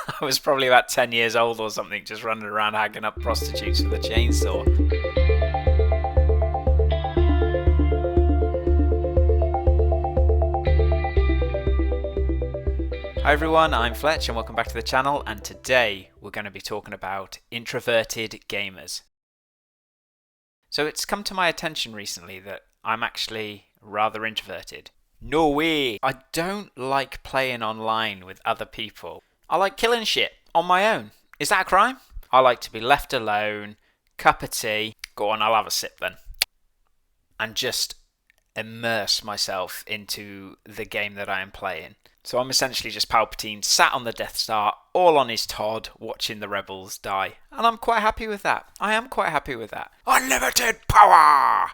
I was probably about 10 years old or something, just running around hacking up prostitutes with a chainsaw. Hi everyone, I'm Fletch and welcome back to the channel, and today we're going to be talking about introverted gamers. So it's come to my attention recently that I'm actually rather introverted. No way! I don't like playing online with other people. I like killing shit on my own. Is that a crime? I like to be left alone, cup of tea, go on, I'll have a sip then, and just immerse myself into the game that I am playing. So I'm essentially just Palpatine sat on the Death Star, all on his Todd, watching the rebels die. And I'm quite happy with that. I am quite happy with that. Unlimited power!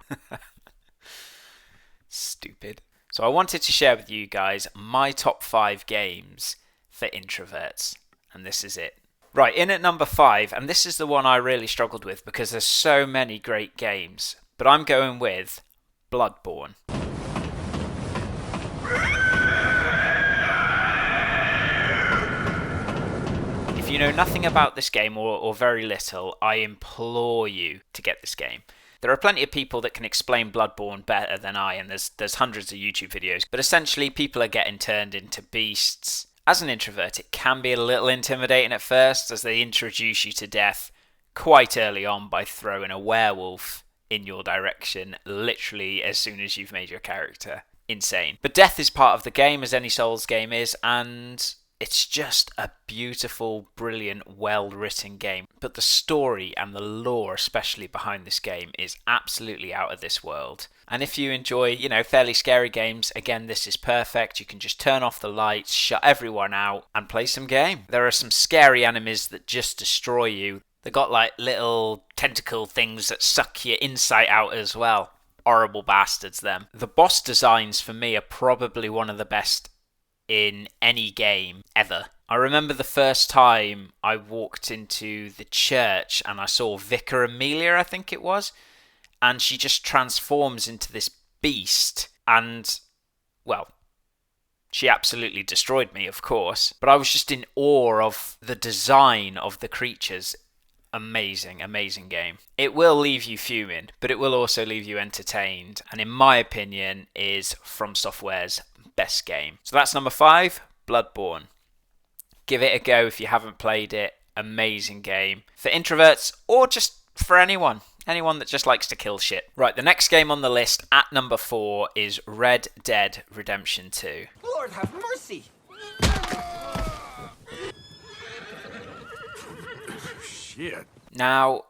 Stupid. So I wanted to share with you guys my top 5 games for introverts. And this is it. Right, in at number 5, and this is the one I really struggled with because there's so many great games. But I'm going with Bloodborne. If you know nothing about this game or very little, I implore you to get this game. There are plenty of people that can explain Bloodborne better than I, and there's hundreds of YouTube videos, but essentially people are getting turned into beasts. As an introvert, it can be a little intimidating at first as they introduce you to death quite early on by throwing a werewolf in your direction literally as soon as you've made your character insane. But death is part of the game, as any Souls game is, and it's just a beautiful, brilliant, well-written game. But the story and the lore, especially behind this game, is absolutely out of this world. And if you enjoy, fairly scary games, again, this is perfect. You can just turn off the lights, shut everyone out, and play some game. There are some scary enemies that just destroy you. They've got like little tentacle things that suck your insight out as well. Horrible bastards, them. The boss designs for me are probably one of the best in any game ever. I remember the first time I walked into the church and I saw Vicar Amelia, I think it was, and she just transforms into this beast, and, well, she absolutely destroyed me, of course, but I was just in awe of the design of the creatures. Amazing, amazing game. It will leave you fuming, but it will also leave you entertained, and in my opinion is From Software's best game. So that's number 5, Bloodborne. Give it a go if you haven't played it. Amazing game for introverts or just for anyone that just likes to kill shit. Right, the next game on the list at number 4 is Red Dead Redemption 2. Lord have mercy! Shit. Now,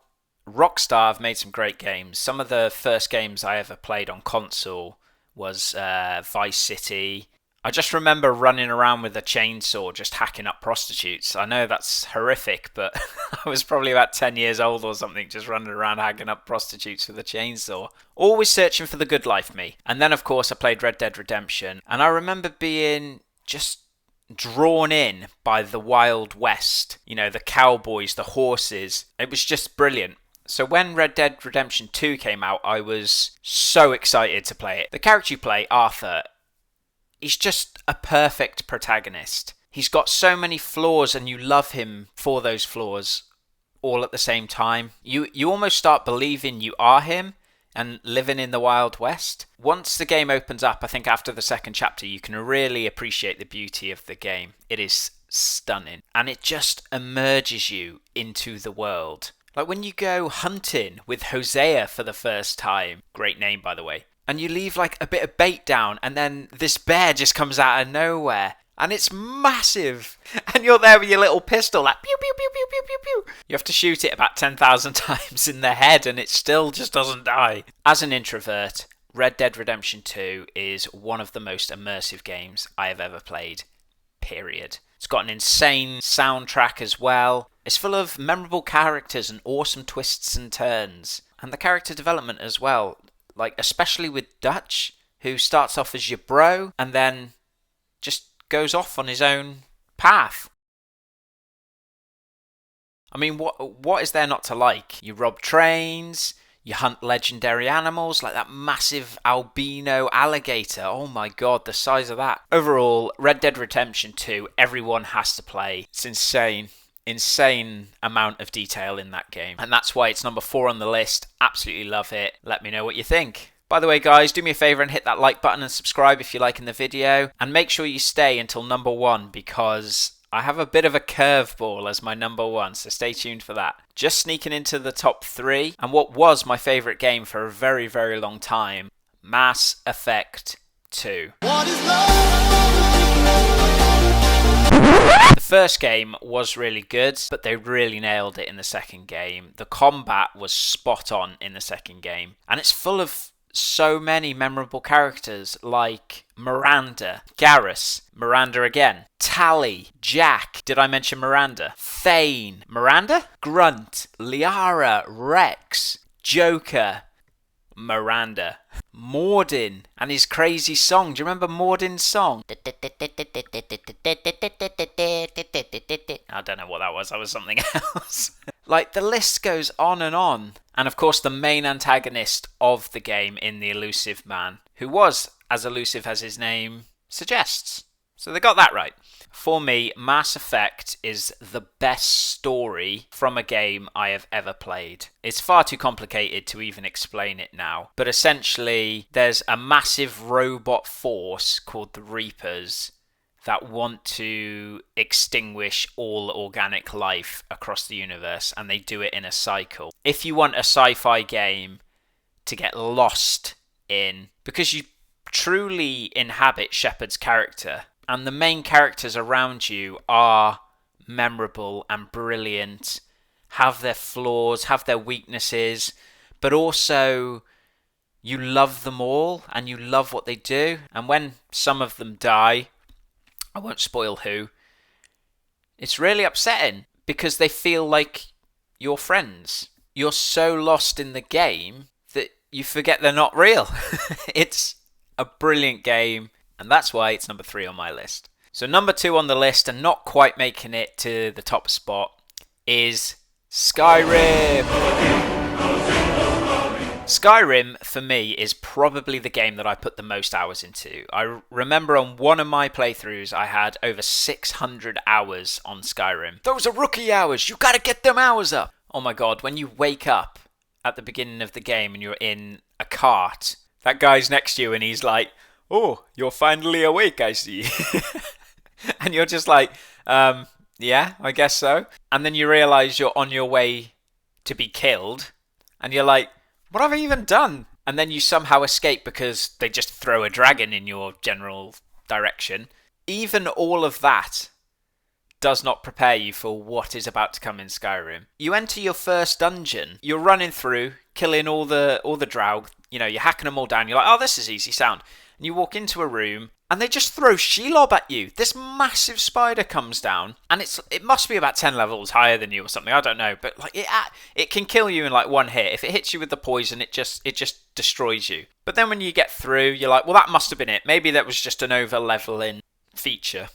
Rockstar have made some great games. Some of the first games I ever played on console was Vice City. I just remember running around with a chainsaw just hacking up prostitutes. I know that's horrific, but I was probably about 10 years old or something, just running around hacking up prostitutes with a chainsaw. Always searching for the good life, me. And then, of course, I played Red Dead Redemption, and I remember being just drawn in by the Wild West. The cowboys, the horses. It was just brilliant. So when Red Dead Redemption 2 came out, I was so excited to play it. The character you play, Arthur, he's just a perfect protagonist. He's got so many flaws and you love him for those flaws all at the same time. You almost start believing you are him and living in the Wild West. Once the game opens up, I think after the second chapter, you can really appreciate the beauty of the game. It is stunning. And it just immerses you into the world. Like when you go hunting with Hosea for the first time, great name by the way, and you leave like a bit of bait down and then this bear just comes out of nowhere and it's massive and you're there with your little pistol like pew pew pew pew pew pew pew. You have to shoot it about 10,000 times in the head and it still just doesn't die. As an introvert, Red Dead Redemption 2 is one of the most immersive games I have ever played, period. It's got an insane soundtrack as well. It's full of memorable characters and awesome twists and turns. And the character development as well. Like, especially with Dutch, who starts off as your bro and then just goes off on his own path. I mean, what is there not to like? You rob trains, You hunt legendary animals like that massive albino alligator. Oh my god, the size of that. Overall, Red Dead Redemption 2, everyone has to play. It's insane. Insane amount of detail in that game. And that's why it's number 4 on the list. Absolutely love it. Let me know what you think. By the way, guys, do me a favour and hit that like button and subscribe if you're liking the video. And make sure you stay until number 1 because I have a bit of a curveball as my number 1, so stay tuned for that. Just sneaking into the top 3, and what was my favourite game for a very, very long time, Mass Effect 2. What is love? The first game was really good, but they really nailed it in the second game. The combat was spot on in the second game, and it's full of so many memorable characters like Miranda, Garrus, Miranda again, Tali, Jack, did I mention Miranda? Thane, Miranda? Grunt, Liara, Rex, Joker, Miranda, Mordin, and his crazy song. Do you remember Mordin's song? I don't know what that was. That was something else. Like, the list goes on and on. And of course, the main antagonist of the game in The Elusive Man, who was as elusive as his name suggests. So they got that right. For me, Mass Effect is the best story from a game I have ever played. It's far too complicated to even explain it now. But essentially, there's a massive robot force called the Reapers that want to extinguish all organic life across the universe, and they do it in a cycle. If you want a sci-fi game to get lost in, because you truly inhabit Shepard's character, and the main characters around you are memorable and brilliant, have their flaws, have their weaknesses, but also you love them all and you love what they do. And when some of them die, I won't spoil who, it's really upsetting because they feel like your friends. You're so lost in the game that you forget they're not real. It's a brilliant game, and that's why it's number 3 on my list. So number 2 on the list, and not quite making it to the top spot, is Skyrim. Skyrim, for me, is probably the game that I put the most hours into. I remember on one of my playthroughs, I had over 600 hours on Skyrim. Those are rookie hours! You gotta get them hours up! Oh my god, when you wake up at the beginning of the game and you're in a cart, that guy's next to you and he's like, "Oh, you're finally awake, I see." And you're just like, yeah, I guess so. And then you realise you're on your way to be killed, and you're like, what have I even done? And then you somehow escape because they just throw a dragon in your general direction. Even all of that does not prepare you for what is about to come in Skyrim. You enter your first dungeon, you're running through, killing all the Draug, you're hacking them all down, you're like, oh, this is easy sound. And you walk into a room, and they just throw Shelob at you. This massive spider comes down, and it must be about 10 levels higher than you or something, I don't know, but like it can kill you in like one hit. If it hits you with the poison, it just destroys you. But then when you get through, you're like, well, that must have been it. Maybe that was just an over-leveling feature.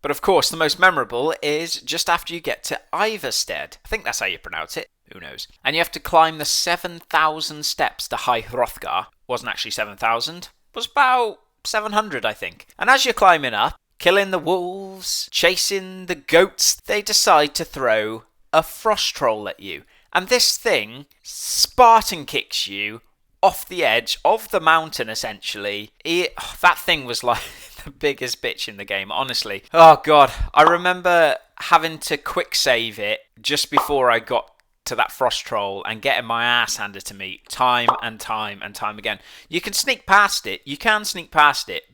But of course, the most memorable is just after you get to Ivarstead. I think that's how you pronounce it. Who knows? And you have to climb the 7,000 steps to High Hrothgar. Wasn't actually 7,000. Was about 700, I think. And as you're climbing up, killing the wolves, chasing the goats, they decide to throw a frost troll at you. And this thing Spartan kicks you off the edge of the mountain, essentially. That thing was like the biggest bitch in the game, honestly. Oh, God. I remember having to quick save it just before I got to that frost troll and getting my ass handed to me time and time and time again. You can sneak past it.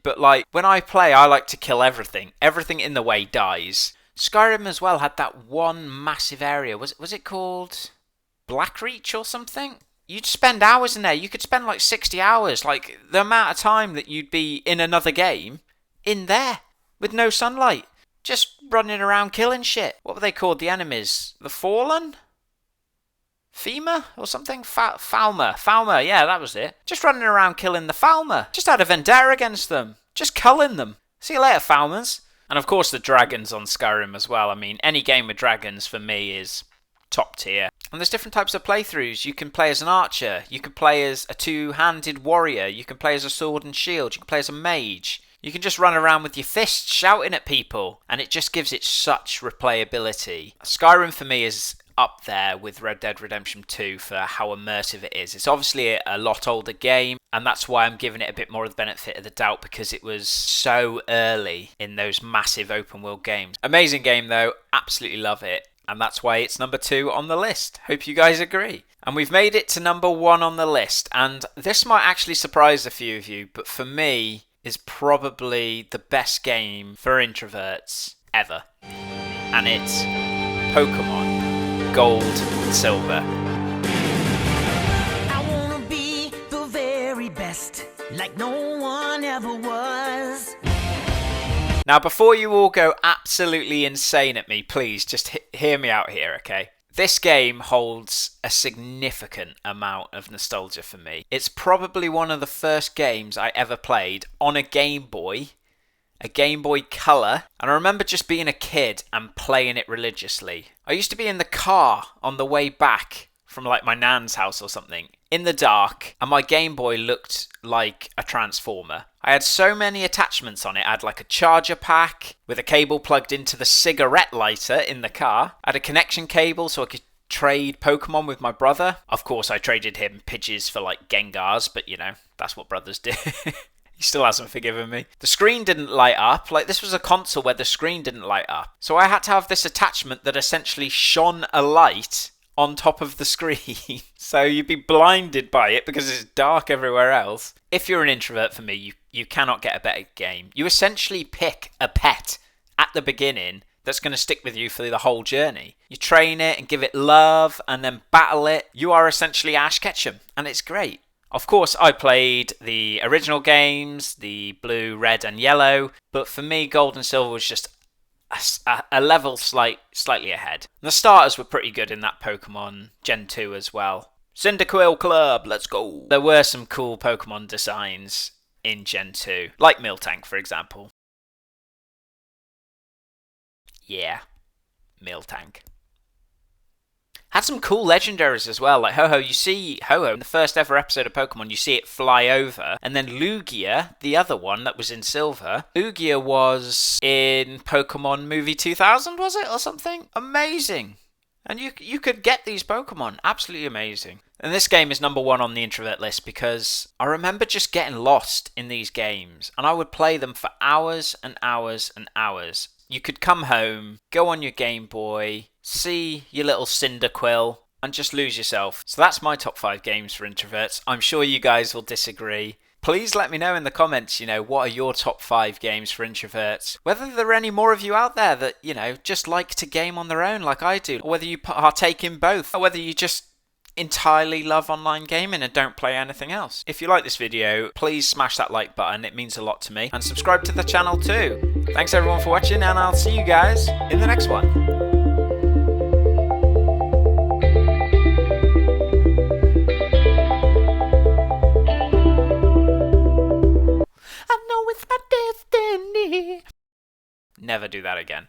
But like, when I play, I like to kill everything. Everything in the way dies. Skyrim as well had that one massive area. Was it called Blackreach or something? You'd spend hours in there. You could spend like 60 hours. Like, the amount of time that you'd be in another game in there with no sunlight. Just running around killing shit. What were they called? The enemies? The Fallen? Fema or something? Falmer, yeah, that was it. Just running around killing the Falmer. Just had a vendetta against them. Just culling them. See you later, Falmers. And of course the dragons on Skyrim as well. I mean, any game with dragons for me is top tier. And there's different types of playthroughs. You can play as an archer, you can play as a two-handed warrior, you can play as a sword and shield, you can play as a mage. You can just run around with your fists shouting at people, and it just gives it such replayability. Skyrim for me is up there with Red Dead Redemption 2 for how immersive it is. It's obviously a lot older game, and that's why I'm giving it a bit more of the benefit of the doubt, because it was so early in those massive open world games. Amazing game though, absolutely love it, and that's why it's number 2 on the list. Hope you guys agree. And we've made it to number 1 on the list, and this might actually surprise a few of you, but for me is probably the best game for introverts ever. And it's Pokemon Gold and Silver. I wanna be the very best, like no one ever was. Now, before you all go absolutely insane at me, please just hear me out here, okay? This game holds a significant amount of nostalgia for me. It's probably one of the first games I ever played on a Game Boy, a Game Boy Color, and I remember just being a kid and playing it religiously. I used to be in the car on the way back from like my nan's house or something, in the dark, and my Game Boy looked like a transformer. I had so many attachments on it. I had like a charger pack with a cable plugged into the cigarette lighter in the car. I had a connection cable so I could trade Pokemon with my brother. Of course, I traded him Pidgeys for like Gengars, but you know, that's what brothers do. He still hasn't forgiven me. The screen didn't light up. Like, this was a console where the screen didn't light up. So I had to have this attachment that essentially shone a light on top of the screen. So you'd be blinded by it because it's dark everywhere else. If you're an introvert, for me, you cannot get a better game. You essentially pick a pet at the beginning that's going to stick with you for the whole journey. You train it and give it love and then battle it. You are essentially Ash Ketchum, and it's great. Of course, I played the original games, the blue, red and yellow, but for me, Gold and Silver was just a level slightly ahead. And the starters were pretty good in that Pokemon Gen 2 as well. Cyndaquil Club, let's go! There were some cool Pokemon designs in Gen 2, like Miltank, for example. Yeah, Miltank. Had some cool legendaries as well, like Ho-Oh. You see Ho-Oh in the first ever episode of Pokemon, you see it fly over. And then Lugia, the other one that was in Silver. Lugia was in Pokemon Movie 2000, was it? Or something? Amazing. And you could get these Pokemon. Absolutely amazing. And this game is number 1 on the introvert list because I remember just getting lost in these games. And I would play them for hours and hours and hours. You could come home, go on your Game Boy, see your little Cyndaquil, and just lose yourself. So that's my top 5 games for introverts. I'm sure you guys will disagree. Please let me know in the comments, what are your top 5 games for introverts? Whether there are any more of you out there that, just like to game on their own like I do. Or whether you partake in both. Or whether you just entirely love online gaming and don't play anything else. If you like this video, please smash that like button. It means a lot to me. And subscribe to the channel too. Thanks everyone for watching, and I'll see you guys in the next one. I know it's my destiny. Never do that again.